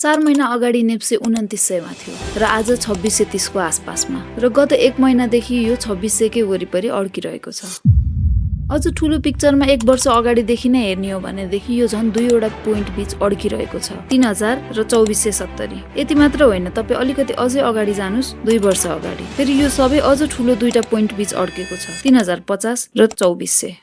4 महिना अगाडि नेप्से 2900 मा थियो र आज 2630 को आसपासमा र गत 1 महिनादेखि यो 2600 के वरिपरि अड्किरहेको छ। अझ ठूलो पिक्चरमा 1 वर्ष अगाडिदेखि नै हेर्ने हो भनेदेखि यो झन् 2 वटा पोइन्ट बीच अड्किरहेको छ, 3000 र 2470। यति मात्र होइन, तपाईँ अलिकति अझै अगाडि जानुस् 2 वर्ष अगाडि, फेरि यो सबै अझ ठूलो 2टा पोइन्ट बीच अड्केको छ, 3050 र 2400।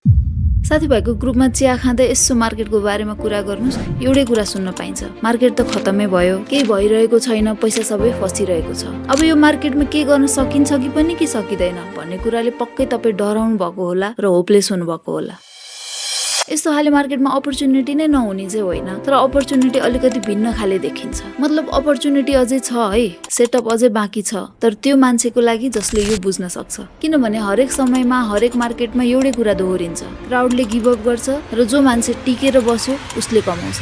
साथीभाइको ग्रुपमा चिया खाँदै यसो मार्केटको बारेमा कुरा गर्नुस्, एउटै कुरा सुन्न पाइन्छ, मार्केट त खतमै भयो, केही भइरहेको छैन, पैसा सबै फसिरहेको छ, अब यो मार्केटमा के गर्न सकिन्छ कि पनि कि सकिँदैन भन्ने कुराले पक्कै तपाईँ डराउनु भएको होला र होपलेस हुनुभएको होला। यस्तो खाले मार्केटमा अपर्च्युनिटी नै नहुने चाहिँ होइन, तर अपर्च्युनिटी अलिकति भिन्न खाले देखिन्छ। मतलब अपर्च्युनिटी अझै छ है, सेटअप अझै बाँकी छ, तर त्यो मान्छेको लागि जसले यो बुझ्न सक्छ। किनभने हरेक समयमा हरेक मार्केटमा एउटै कुरा दोहोरिन्छ, क्राउडले गिभ अप गर्छ र जो मान्छे टिकेर बस्यो उसले कमाउँछ।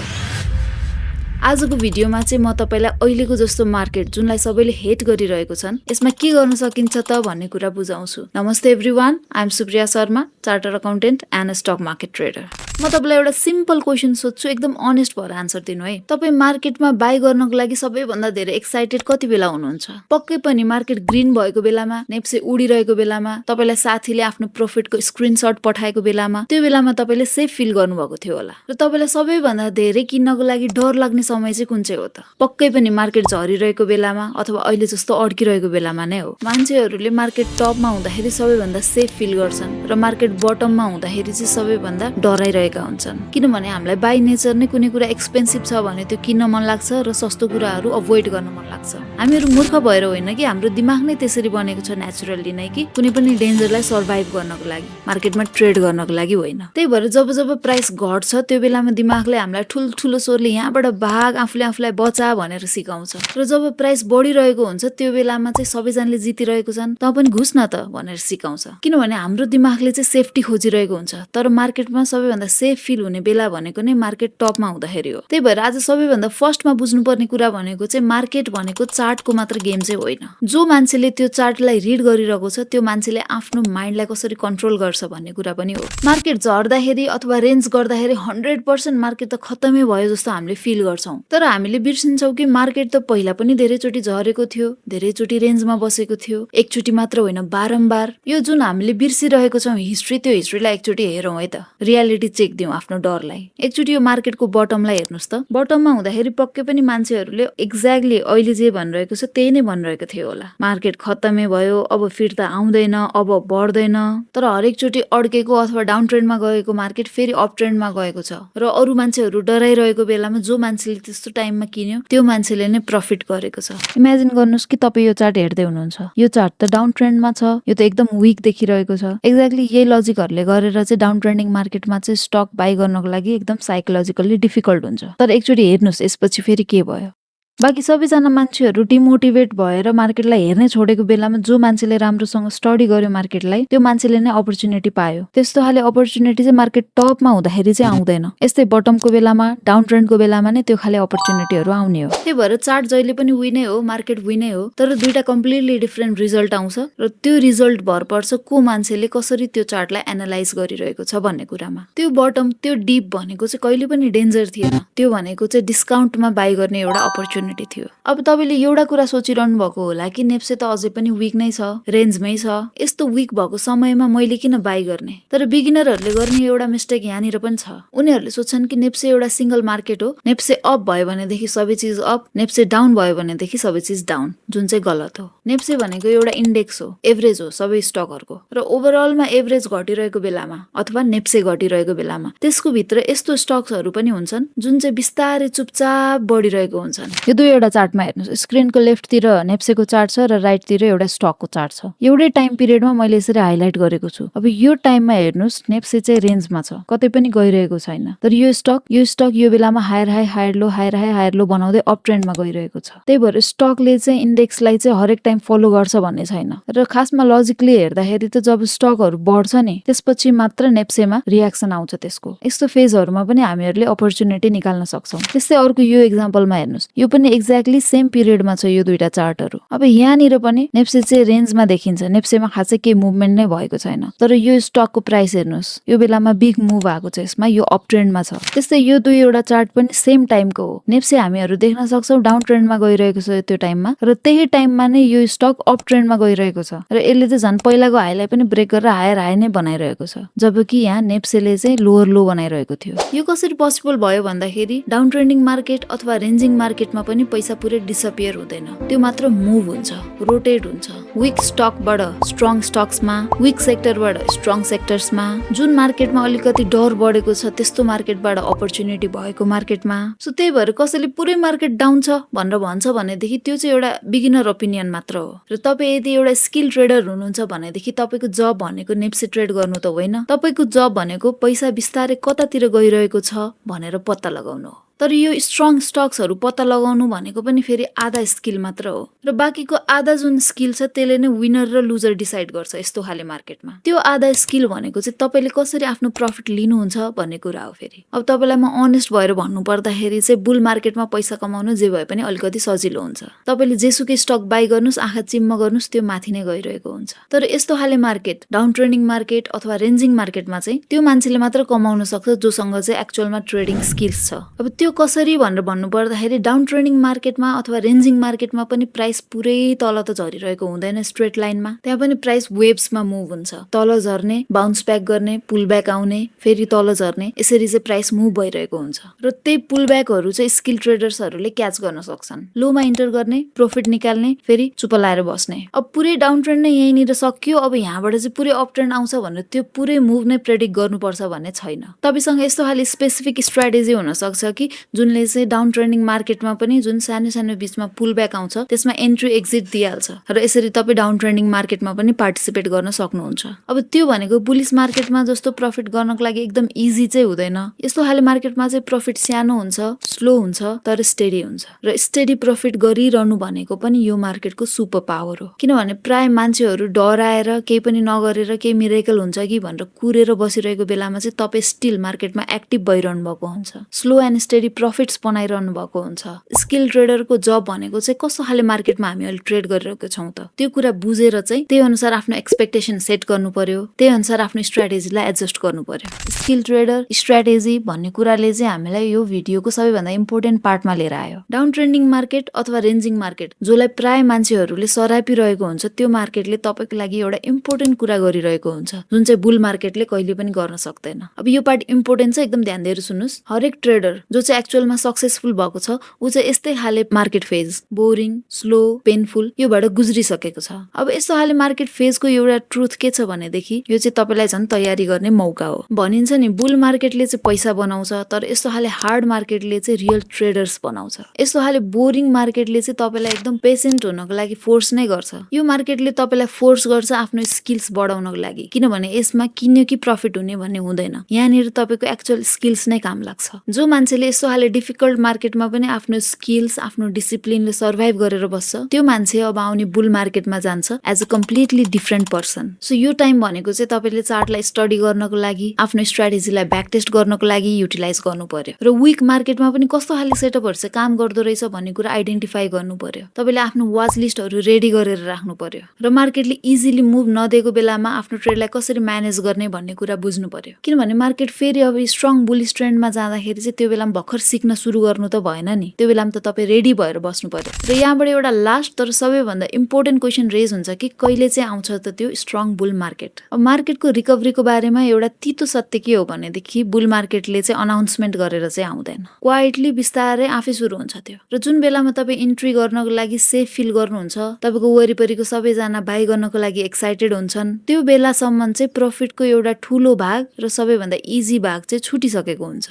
आजको भिडियोमा चाहिँ म तपाईलाई अहिलेको जस्तो मार्केट जुनलाई सबैले हेट गरिरहेको छन् यसमा के गर्न सकिन्छ त भन्ने कुरा बुझाउँछु। नमस्ते everyone, I am Supriya Sharma, chartered accountant and stock market trader. म तपाईलाई एउटा सिम्पल क्वेसन सोध्छु, एकदम अनेस्ट भएर आन्सर दिनु है। तपाईँ मार्केटमा बाई गर्नको लागि सबैभन्दा धेरै एक्साइटेड कति बेला हुनुहुन्छ? पक्कै पनि मार्केट ग्रीन भएको बेलामा, नेप्से उडिरहेको बेलामा, तपाईलाई साथीले आफ्नो प्रॉफिटको स्क्रिनशट पठाएको बेलामा, त्यो बेलामा तपाईले सेफ फिल गर्नुभएको थियो होला। र तपाईलाई सबैभन्दा धेरै किन्नको लागि डर लाग्ने समय चाहिँ कुन चाहिँ हो त? पक्कै पनि मार्केट झरिरहेको बेलामा अथवा अहिले जस्तो अड्किरहेको बेलामा नै हो। मान्छेहरूले मार्केट टपमा हुँदाखेरि सबैभन्दा सेफ फिल गर्छन् र मार्केट बटममा हुँदाखेरि चाहिँ सबैभन्दा डराइरहेका हुन्छन्, किनभने हामीलाई बाई नेचर नै कुनै कुरा एक्सपेन्सिभ छ भने त्यो किन्न मन लाग्छ र सस्तो कुराहरू अभोइड गर्न मन लाग्छ। हामीहरू मूर्ख भएर होइन कि, हाम्रो दिमाग नै त्यसरी बनेको छ नेचुरली नै कि कुनै पनि डेन्जरलाई सर्भाइभ गर्नको लागि, मार्केटमा ट्रेड गर्नको लागि होइन। त्यही भएर जब जब प्राइस घट्छ त्यो बेलामा दिमागले हामीलाई ठुल्ठुलो स्वरले यहाँबाट आफूले आफूलाई बचा भनेर सिकाउँछ, र जब प्राइस बढिरहेको हुन्छ त्यो बेलामा चाहिँ सबैजनाले जितिरहेको छन् त पनि घुस न त भनेर सिकाउँछ। किनभने हाम्रो दिमागले चाहिँ सेफ्टी खोजिरहेको हुन्छ, तर मार्केटमा सबैभन्दा सेफ फिल हुने बेला भनेको नै मार्केट टपमा हुँदाखेरि हो। त्यही भएर आज सबैभन्दा फर्स्टमा बुझ्नुपर्ने कुरा भनेको चाहिँ मार्केट भनेको चार्टको मात्र गेम चाहिँ होइन। जो मान्छेले त्यो चार्टलाई रिड गरिरहेको छ त्यो मान्छेले आफ्नो माइन्डलाई कसरी कन्ट्रोल गर्छ भन्ने कुरा पनि हो। मार्केट झर्दाखेरि अथवा रेन्ज गर्दाखेरि 100% मार्केट त खतमै भयो जस्तो हामीले फिल गर्छौँ, तर हामीले बिर्सिन्छौँ कि मार्केट त पहिला पनि धेरैचोटि झरेको थियो, धेरैचोटि रेन्जमा बसेको थियो, एकचोटि मात्र होइन बारम्बार। यो जुन हामीले बिर्सिरहेको छौँ हिस्ट्री, त्यो हिस्ट्रीलाई एकचोटि हेरौँ है त, रियालिटी चेक दिउँ आफ्नो डरलाई। एकचोटि यो मार्केटको बटमलाई हेर्नुहोस् त, बटममा हुँदाखेरि पक्कै पनि मान्छेहरूले एक्ज्याक्टली अहिले जे भनिरहेको छ त्यही नै भनिरहेको थियो होला, मार्केट खतमै भयो, अब फिर्ता आउँदैन, अब बढ्दैन। तर हरेकचोटि अड्केको अथवा डाउन ट्रेन्डमा गएको मार्केट फेरि अप ट्रेन्डमा गएको छ, र अरू मान्छेहरू डराइरहेको बेलामा जो मान्छेले त्यस्तो टाइममा किन्यो त्यो मान्छेले नै प्रफिट गरेको छ। इमेजिन गर्नुहोस् कि तपाईँ यो चार्ट हेर्दै हुनुहुन्छ, यो चार्ट त डाउन ट्रेन्डमा छ, यो त एकदम विक देखिरहेको छ। एक्ज्याक्टली यही लजिकहरूले गरेर चाहिँ डाउन ट्रेन्डिङ मार्केटमा चाहिँ स्टक बाई गर्नको लागि एकदम साइकोलोजिकल्ली डिफिकल्ट हुन्छ। तर एकचोटि हेर्नुहोस् यसपछि फेरि के भयो। बाँकी सबैजना मान्छेहरू डिमोटिभेट भएर मार्केटलाई हेर्नै छोडेको बेलामा जो मान्छेले राम्रोसँग स्टडी गर्यो मार्केटलाई त्यो मान्छेले नै अपर्च्युनिटी पायो। त्यस्तो खाले अपर्च्युनिटी चाहिँ मार्केट टपमा हुँदाखेरि चाहिँ आउँदैन, यस्तै बटमको बेलामा, डाउन ट्रेन्डको बेलामा नै त्यो खाले अपर्च्युनिटीहरू आउने हो। त्यही भएर चार्ट जहिले पनि विनै हो, मार्केट विनै हो, तर दुईटा कम्प्लिटली डिफरेन्ट रिजल्ट आउँछ र त्यो रिजल्ट भर पर्छ को मान्छेले कसरी त्यो चार्टलाई एनालाइज गरिरहेको छ भन्ने कुरामा। त्यो बटम, त्यो डिप भनेको चाहिँ कहिले पनि डेन्जर थिएन, त्यो भनेको चाहिँ डिस्काउन्टमा बाई गर्ने एउटा अपर्च्युनिटी थियो। अब तपाईले एउटा कुरा सोचिरहनु भएको होला कि नेप्से त अझै पनि विक नै छ, रेन्जमै छ, यस्तो विक भएको समयमा मैले किन बाई गर्ने? तर बिगिनरहरूले गर्ने एउटा मिस्टेक यहाँनिर पनि छ। उनीहरूले सोच्छन् कि नेप्से एउटा सिंगल मार्केट हो, नेप्से अप भयो भनेदेखि सबै चिज अप, नेप्से डाउन भयो भनेदेखि सबै चिज डाउन, जुन चाहिँ गलत हो। नेप्से भनेको एउटा इन्डेक्स हो, एभरेज हो सबै स्टकहरूको, र ओभरअलमा एभरेज घटिरहेको बेलामा अथवा नेप्से घटिरहेको बेलामा त्यसको भित्र यस्तो स्टक्सहरू पनि हुन्छन् जुन चाहिँ बिस्तारै चुपचाप बढिरहेको हुन्छन्। यो दुईवटा चार्टमा हेर्नुहोस्, स्क्रिनको लेफ्टतिर नेप्सेको चार्ट छ र राइटतिर एउटा स्टकको चार्ट छ। एउटै टाइम पिरियडमा मैले यसरी हाइलाइट गरेको छु। अब यो टाइममा हेर्नुहोस् नेप्से चाहिँ रेन्जमा छ, कतै पनि गइरहेको छैन, तर यो स्टक यो बेलामा higher high higher low, higher high higher low बनाउँदै अप ट्रेन्डमा गइरहेको छ। त्यही भएर स्टकले चाहिँ इन्डेक्सलाई चाहिँ हरेक टाइम फलो गर्छ भन्ने छैन, र खासमा लजिकली हेर्दाखेरि त जब स्टकहरू बढ्छ नि त्यसपछि मात्र नेप्सेमा रियाक्सन आउँछ त्यसको। यस्तो फेजहरूमा पनि हामीहरूले अपर्च्युनिटी निकाल्न सक्छौँ। त्यस्तै अर्को यो एक्जाम्पलमा हेर्नुहोस्, यो पनि एक्ज्याक्टली सेम पिरियडमा छ यो दुईटा चार्टहरू। अब यहाँनिर पनि नेप्से चाहिँ रेन्जमा देखिन्छ, नेप्सेमा खासै केही मुभमेन्ट नै भएको छैन। तर यो स्टकको प्राइस हेर्नुहोस्, यो बेलामा बिग मुभ आएको छ, यसमा यो अप ट्रेन्डमा छ। त्यस्तै यो दुईवटा चार्ट पनि सेम टाइमको हो। नेप्से हामीहरू देख्न सक्छौँ डाउन ट्रेन्डमा गइरहेको छ त्यो टाइममा, र त्यही टाइममा नै यो स्टक अप ट्रेन्डमा गइरहेको छ, र यसले चाहिँ झन् पहिलाको हाईलाई पनि ब्रेक गरेर हायर हाई नै बनाइरहेको छ, जबकि यहाँ नेप्सेले चाहिँ लोअर लो बनाइरहेको थियो। यो कसरी पोसिबल भयो भन्दाखेरि डाउन ट्रेन्डिङ मार्केट अथवा रेन्जिङ मार्केटमा पनि पैसा पुरै डिसअपियर हुँदैन, त्यो मात्र मुभ हुन्छ, रोटेट हुन्छ। विक स्टकबाट स्ट्रङ स्टक्समा, विक सेक्टरबाट स्ट्रङ सेक्टर्समा, जुन मार्केटमा अलिकति डर बढेको छ त्यस्तो मार्केटबाट अपर्च्युनिटी भएको मार्केटमा। सो त्यही भएर कसैले पुरै मार्केट डाउन छ भनेर भन्छ भनेदेखि त्यो चाहिँ एउटा बिगिनर ओपिनियन मात्र हो। र तपाईँ यदि एउटा स्किल ट्रेडर हुनुहुन्छ भनेदेखि तपाईँको जब भनेको नेप्से ट्रेड गर्नु त होइन, तपाईँको जब भनेको पैसा बिस्तारै कतातिर गइरहेको छ भनेर पत्ता लगाउनु हो। तर यो स्ट्रङ स्टक्सहरू पत्ता लगाउनु भनेको पनि फेरि आधा स्किल मात्र हो, र बाँकीको आधा जुन स्किल छ त्यसले नै विनर र लुजर डिसाइड गर्छ यस्तो खाले मार्केटमा। त्यो आधा स्किल भनेको चाहिँ तपाईँले कसरी आफ्नो प्रफिट लिनुहुन्छ भन्ने कुरा हो। फेरि अब तपाईँलाई म अनेस्ट भएर भन्नु पर्दाखेरि चाहिँ बुल मार्केटमा पैसा कमाउनु जे भए पनि अलिकति सजिलो हुन्छ। तपाईँले जेसुकै स्टक बाई गर्नुहोस्, आँखा चिम्म गर्नुहोस्, त्यो माथि नै गइरहेको हुन्छ। तर यस्तो खाले मार्केट, डाउन ट्रेन्डिङ मार्केट अथवा रेन्जिङ मार्केटमा चाहिँ त्यो मान्छेले मात्र कमाउन सक्छ जोसँग चाहिँ एक्चुअलमा ट्रेडिङ स्किल्स छ। अब त्यो कसरी भनेर भन्नु पर्दाखेरि डाउन ट्रेन्डिङ मार्केटमा अथवा रेन्जिङ मार्केटमा पनि प्राइस पुरै तल त झरिरहेको हुँदैन स्ट्रेट लाइनमा, त्यहाँ पनि प्राइस वेव्समा मुभ हुन्छ, तल झर्ने, बाउन्स ब्याक गर्ने, पुल ब्याक आउने, फेरि तल झर्ने, यसरी चाहिँ प्राइस मुभ भइरहेको हुन्छ। र त्यही पुल ब्याकहरू चाहिँ स्किल ट्रेडर्सहरूले क्याच गर्न सक्छन्, लोमा इन्टर गर्ने, प्रफिट निकाल्ने, फेरि चुप लाएर बस्ने। अब पुरै डाउन ट्रेन्ड नै यहीँनिर सकियो, अब यहाँबाट चाहिँ पुरै अप ट्रेन्ड आउँछ भनेर त्यो पुरै मुभ नै प्रेडिक्ट गर्नुपर्छ भन्ने छैन। तपाईसँग यस्तो खाले स्पेसिफिक स्ट्राटेजी हुन सक्छ कि जुनले चाहिँ डाउन ट्रेन्डिङ मार्केटमा पनि जुन सानो सानो बिचमा पुल ब्याक आउँछ त्यसमा एन्ट्री एक्जिट दिइहाल्छ, र यसरी तपाईँ डाउन ट्रेन्डिङ मार्केटमा पनि पार्टिसिपेट गर्न सक्नुहुन्छ। अब त्यो भनेको बुलिस मार्केटमा जस्तो प्रफिट गर्नको लागि एकदम इजी चाहिँ हुँदैन। यस्तो खाले मार्केटमा चाहिँ प्रफिट सानो हुन्छ, स्लो हुन्छ, तर स्टेडी हुन्छ, र स्टेडी प्रफिट गरिरहनु भनेको पनि यो मार्केटको सुपर पावर हो। किनभने प्राय मान्छेहरू डराएर केही पनि नगरेर केही मिरेकल हुन्छ कि भनेर कुरेर बसिरहेको बेलामा चाहिँ तपाईँ स्टिल मार्केटमा एक्टिभ भइरहनु भएको हुन्छ, स्लो एन्ड स्टेडी प्रफिट्स बनाइरहनु भएको हुन्छ। स्किल ट्रेडरको जब भनेको चाहिँ कस्तो खाले मार्केटमा हामी अहिले ट्रेड गरिरहेको छौँ त त्यो कुरा बुझेर चाहिँ त्यही अनुसार आफ्नो एक्सपेक्टेसन सेट गर्नु पर्यो, त्यही अनुसार आफ्नो स्ट्राटेजीलाई एडजस्ट गर्नु पर्यो। स्किल ट्रेडर स्ट्राटेजी भन्ने कुराले चाहिँ हामीलाई यो भिडियोको सबैभन्दा इम्पोर्टेन्ट पार्टमा लिएर आयो। डाउन ट्रेन्डिङ मार्केट अथवा रेन्जिङ मार्केट जसलाई प्राय मान्छेहरूले सरापिरहेको हुन्छ त्यो मार्केटले तपाईँको लागि एउटा इम्पोर्टेन्ट कुरा गरिरहेको हुन्छ जुन चाहिँ बुल मार्केटले कहिले पनि गर्न सक्दैन। अब यो पार्ट इम्पोर्टेन्ट छ, एकदम ध्यान दिएर सुन्नुहोस्। हरेक ट्रेडर जो चाहिँ एक्चुअलमा सक्सेसफुल भएको छ ऊ चाहिँ यस्तै खाले market phase, boring, slow, painful, योबाट गुज्रिसकेको छ। अब यस्तो खाले मार्केट फेजको एउटा ट्रुथ के छ भनेदेखि यो चाहिँ तपाईँलाई झन् तयारी गर्ने मौका हो। भनिन्छ नि बुल मार्केटले चाहिँ पैसा बनाउँछ, तर यस्तो खाले हार्ड मार्केटले चाहिँ रियल ट्रेडर्स बनाउँछ। यस्तो खाले बोरिङ मार्केटले चाहिँ तपाईँलाई एकदम पेसेन्ट हुनको लागि फोर्स नै गर्छ। यो मार्केटले तपाईँलाई फोर्स गर्छ आफ्नो स्किल्स बढाउनको लागि, किनभने यसमा किन्यो कि प्रफिट हुने भन्ने हुँदैन, यहाँनिर तपाईँको एक्चुअल स्किल्स नै काम लाग्छ। जो मान्छेले यस्तो खाले डिफिकल्ट मार्केटमा पनि आफ्नो स्किल्स, आफ्नो डिसिप्लिनले सर्भाइभ गरेर बस्छ त्यो मान्छे अब आउने बुल मार्केटमा जान्छ as a completely different person. So यो टाइम भनेको चाहिँ तपाईँले चार्टलाई स्टडी गर्नको लागि, आफ्नो स्ट्राटेजीलाई ब्याक टेस्ट गर्नको लागि युटिलाइज गर्नु पर्यो, र विक मार्केटमा पनि कस्तो खाले सेटअपहरू चाहिँ काम गर्दो रहेछ भन्ने कुरा आइडेन्टिफाई गर्नु पर्यो। तपाईँले आफ्नो वाच लिस्टहरू रेडी गरेर राख्नु पर्यो, र मार्केटले इजिली मुभ नदिएको बेलामा आफ्नो ट्रेडलाई कसरी म्यानेज गर्ने भन्ने कुरा बुझ्नु पर्यो। किनभने मार्केट फेरि अब स्ट्रङ बुलिस ट्रेन्डमा जाँदाखेरि चाहिँ त्यो बेलामा भर्खर सिक्न सुरु गर्नु त भएन नि, त्यो बेलामा त तपाईँ रेडी भएर बस्नु पर्यो। र यहाँबाट एउटा लास्ट तर सबैभन्दा इम्पोर्टेन्ट क्वेसन रेज हुन्छ कि कहिले चाहिँ आउँछ त त्यो स्ट्रङ बुल मार्केट। अब मार्केटको रिकभरीको बारेमा एउटा तितो सत्य के हो भनेदेखि बुल मार्केटले चाहिँ अनाउन्समेन्ट गरेर चाहिँ आउँदैन, क्वाइटली बिस्तारै आफै सुरु हुन्छ त्यो। र जुन बेलामा तपाईँ इन्ट्री गर्नको लागि सेफ फिल गर्नुहुन्छ, तपाईँको वरिपरिको सबैजना बाई गर्नको लागि एक्साइटेड हुन्छन्, त्यो बेलासम्म चाहिँ प्रफिटको एउटा ठुलो भाग र सबैभन्दा इजी भाग चाहिँ छुटिसकेको हुन्छ।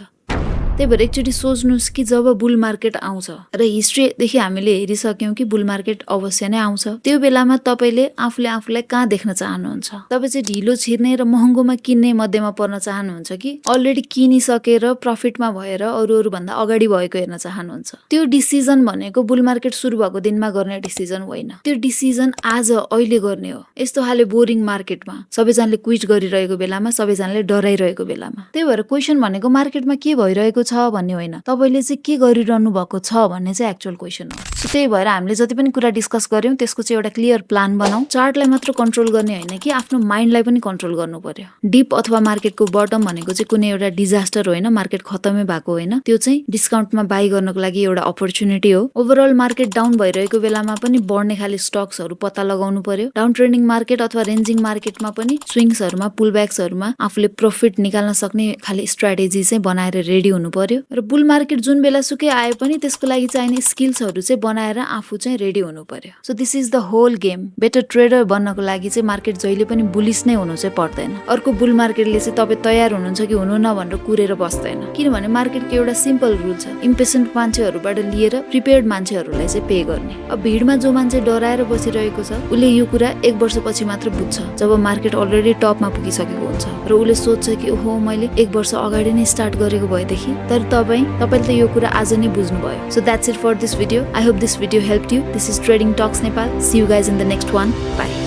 त्यही भएर एकचोटि सोच्नुहोस् कि जब बुल मार्केट आउँछ, र हिस्ट्रीदेखि हामीले हेरिसक्यौँ कि बुल मार्केट अवश्य नै आउँछ, त्यो बेलामा तपाईँले आफूले आफूलाई कहाँ देख्न चाहनुहुन्छ? तपाईँ चाहिँ ढिलो छिर्ने र महँगोमा किन्ने मध्येमा पर्न चाहनुहुन्छ कि अलरेडी किनिसकेर प्रफिटमा भएर अरू भन्दा अगाडि भएको हेर्न चाहनुहुन्छ? त्यो डिसिजन भनेको बुल मार्केट सुरु भएको दिनमा गर्ने डिसिजन होइन, त्यो डिसिजन आज अहिले गर्ने हो। यस्तो खाले बोरिङ मार्केटमा सबैजनाले क्विट गरिरहेको बेलामा, सबैजनाले डराइरहेको बेलामा। त्यही भएर क्वेसन भनेको मार्केटमा के भइरहेको छ भन्ने होइन, तपाईले चाहिँ के गरिरहनु भएको छ भन्ने चाहिँ एक्चुअल क्वेसन हो। सो त्यही भएर हामीले जति पनि कुरा डिस्कस गर्यौं त्यसको चाहिँ एउटा क्लियर प्लान बनाऊ। चार्टलाई मात्र कन्ट्रोल गर्ने होइन कि आफ्नो माइन्डलाई पनि कन्ट्रोल गर्नु पर्यो। डिप अथवा मार्केटको बटम भनेको चाहिँ कुनै एउटा डिजास्टर होइन, मार्केट खतमै भएको होइन, त्यो चाहिँ डिस्काउन्टमा बाई गर्नको लागि एउटा अपर्च्युनिटी हो। ओभरअल मार्केट डाउन भइरहेको बेलामा पनि बढ्ने खाली स्टक्सहरू पत्ता लगाउनु पर्यो। डाउन ट्रेन्डिङ मार्केट अथवा रेन्जिङ मार्केटमा पनि स्विङ्सहरुमा पुलब्याक्सहरुमा आफूले प्रफिट निकाल्न सक्ने खाली स्ट्र्याटेजी चाहिँ बनाएर रेडी हुनु पर्यो। र बुल मार्केट जुन बेला सुकै आए पनि त्यसको लागि चाहिने स्किल्सहरु चाहिँ बनाएर आफू चाहिँ रेडी हुनु पर्यो। So this is the whole game. Better trader बन्नको लागि चाहिँ मार्केट जहिले पनि बुलिश नै हुनु चाहिँ पर्दैन। अर्को बुल मार्केटले चाहिँ तपाई तयार हुनुहुन्छ कि हुनुहुन्न भनेर कुरेर बस्दैन, किनभने मार्केटको एउटा सिम्पल रुल छ, इम्पेशेन्ट मान्छेहरुबाट लिएर प्रिपेयर्ड मान्छेहरुलाई चाहिँ पे गर्ने। अब भिडमा जो मान्छे डराएर बसिरहेको छ उले यो कुरा 1 वर्षपछि मात्र बुझ्छ, जब मार्केट अलरेडी टपमा पुगिसकेको हुन्छ र उले सोच्छ कि ओहो मैले 1 वर्ष अगाडि नै स्टार्ट गरेको भएदेखि। तर तपाईले त यो कुरा आज नै बुझ्नु भयो। So that's it for this video. I hope this video helped you. This is trading talks Nepal. See you guys in the next one. Bye.